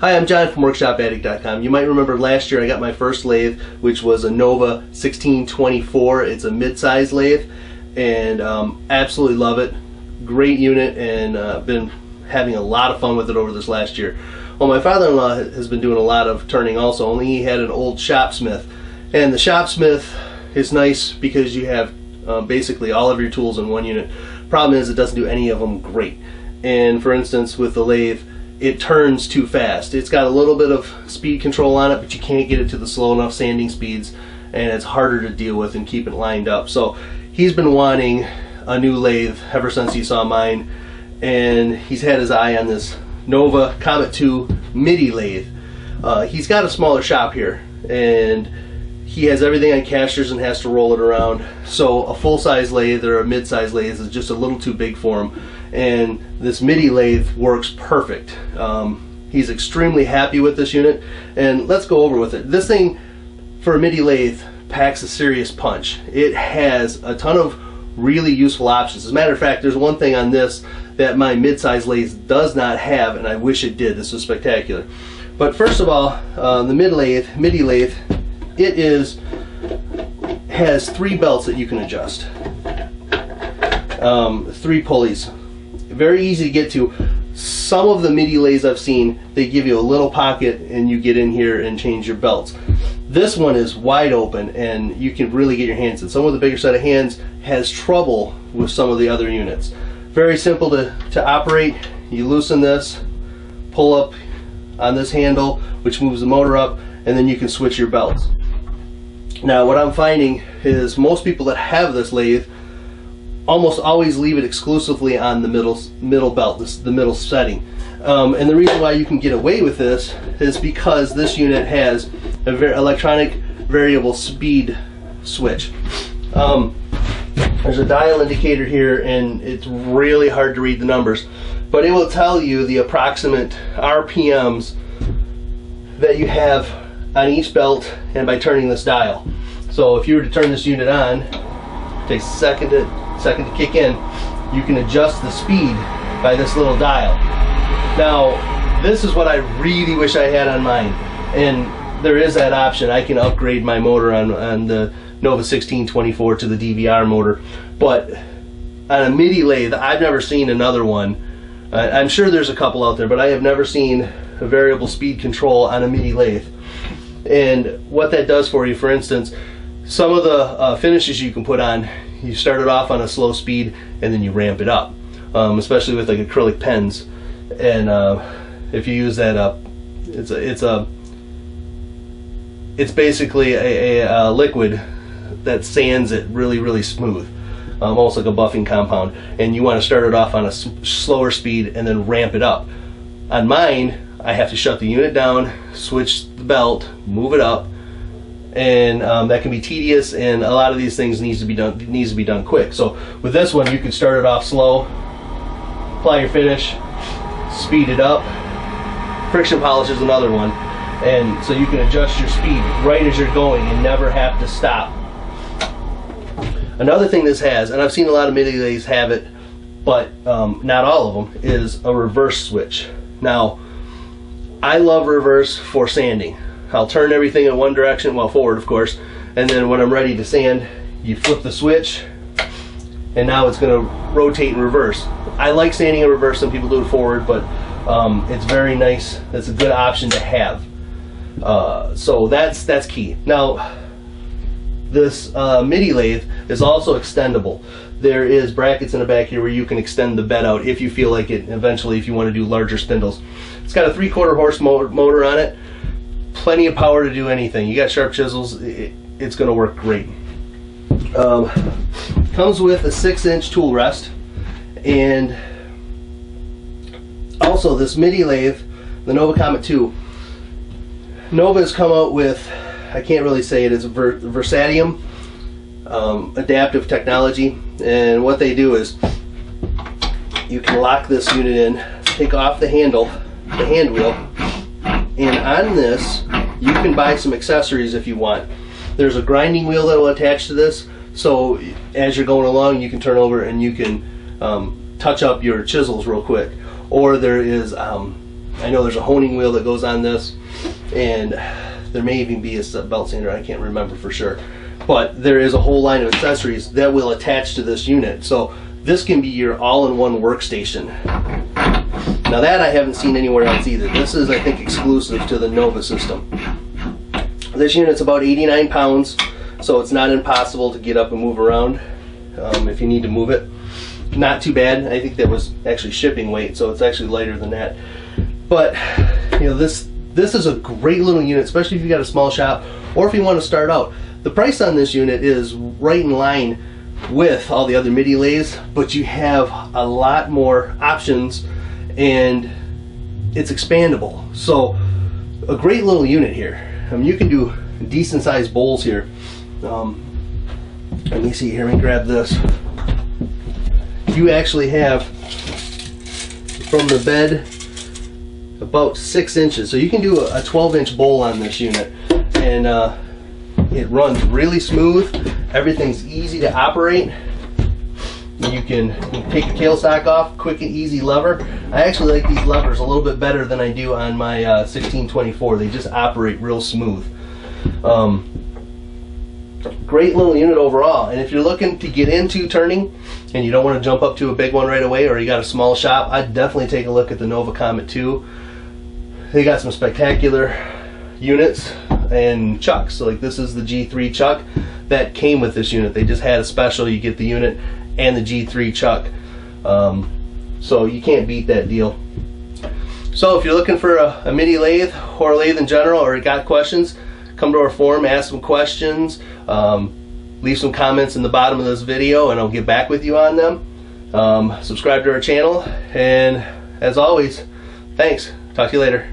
Hi, I'm John from WorkshopAddict.com. You might remember last year I got my first lathe, which was a Nova 1624. It's a mid-size lathe, and absolutely love it. Great unit, and been having a lot of fun with it over this last year. Well, my father-in-law has been doing a lot of turning also, only he had an old shopsmith. And the shopsmith is nice because you have basically all of your tools in one unit. Problem is, it doesn't do any of them great. And for instance, with the lathe, it turns too fast. It's got a little bit of speed control on it, but you can't get it to the slow enough sanding speeds, and it's harder to deal with and keep it lined up. So he's been wanting a new lathe ever since he saw mine, and he's had his eye on this Nova Comet 2 Midi Lathe. He's got a smaller shop here, and he has everything on casters and has to roll it around. So a full-size lathe or a mid-size lathe is just a little too big for him. And this Midi lathe works perfect. He's extremely happy with this unit, and let's go over with it. This thing, for a Midi lathe, packs a serious punch. It has a ton of really useful options. As a matter of fact, there's one thing on this that my mid-size lathe does not have, and I wish it did. This is spectacular. But first of all, the Midi lathe, it has 3 belts that you can adjust. 3 pulleys. Very easy to get to. Some of the Midi lathes I've seen, they give you a little pocket and you get in here and change your belts. This one is wide open and you can really get your hands in. Some of the bigger set of hands has trouble with some of the other units. Very simple to operate. You loosen this, pull up on this handle, which moves the motor up, and then you can switch your belts. Now what I'm finding is most people that have this lathe almost always leave it exclusively on the middle belt, the middle setting. And the reason why you can get away with this is because this unit has an electronic variable speed switch. There's a dial indicator here, and it's really hard to read the numbers, but it will tell you the approximate RPMs that you have on each belt, and by turning this dial. So if you were to turn this unit on, it takes a second to kick in, you can adjust the speed by this little dial. Now this is what I really wish I had on mine, and there is that option. I can upgrade my motor on the Nova 1624 to the DVR motor, but on a Midi lathe I've never seen another one. I'm sure there's a couple out there, but I have never seen a variable speed control on a Midi lathe. And what that does for you, for instance, some of the finishes you can put on, you start it off on a slow speed and then you ramp it up, especially with like acrylic pens. And if you use that up, it's basically a liquid that sands it really smooth, almost like a buffing compound. And you want to start it off on a slower speed and then ramp it up. On mine, I have to shut the unit down, switch the belt, move it up, and that can be tedious, and a lot of these things needs to be done quick. So with this one, you can start it off slow, apply your finish, speed it up. Friction polish is another one, and so you can adjust your speed right as you're going and never have to stop. Another thing this has, and I've seen a lot of Midi lathes have it, but not all of them, is a reverse switch. Now, I love reverse for sanding. I'll turn everything in one direction, well, forward of course, and then when I'm ready to sand, you flip the switch and now it's going to rotate in reverse. I like sanding in reverse. Some people do it forward, but it's very nice. That's a good option to have. So that's key. Now this Midi lathe is also extendable. There is brackets in the back here where you can extend the bed out if you feel like it, eventually, if you want to do larger spindles. It's got a 3/4 horse motor on it. Plenty of power to do anything. You got sharp chisels, it's going to work great. Comes with a 6-inch tool rest, and also this Midi lathe, the Nova Comet 2. Nova has come out with, I can't really say it, it's a Versatium adaptive technology, and what they do is you can lock this unit in, take off the handle, the hand wheel, and on this you can buy some accessories if you want. There's a grinding wheel that will attach to this, so as you're going along you can turn over and you can touch up your chisels real quick. Or there is I know there's a honing wheel that goes on this, and there may even be a belt sander, I can't remember for sure. But there is a whole line of accessories that will attach to this unit. So this can be your all-in-one workstation. Now that I haven't seen anywhere else either. This is, I think, exclusive to the Nova system. This unit's about 89 pounds, so it's not impossible to get up and move around if you need to move it. Not too bad. I think that was actually shipping weight, so it's actually lighter than that. But you know, this is a great little unit, especially if you got a small shop or if you want to start out. The price on this unit is right in line with all the other Midi lathes, but you have a lot more options and it's expandable. So a great little unit here. I mean, you can do decent sized bowls here. Let me see here, let me grab this. You actually have from the bed about 6 inches, so you can do a 12-inch bowl on this unit, and it runs really smooth. Everything's easy to operate. You can take the tailstock off, quick and easy lever. I actually like these levers a little bit better than I do on my 1624. They just operate real smooth. Great little unit overall. And if you're looking to get into turning and you don't want to jump up to a big one right away, or you got a small shop, I'd definitely take a look at the Nova Comet 2. They got some spectacular units and chucks. So like this is the G3 chuck that came with this unit. They just had a special, you get the unit and the G3 chuck. So you can't beat that deal. So if you're looking for a Midi lathe or a lathe in general, or you got questions, come to our forum, ask some questions, leave some comments in the bottom of this video and I'll get back with you on them. Subscribe to our channel, and as always, thanks. Talk to you later.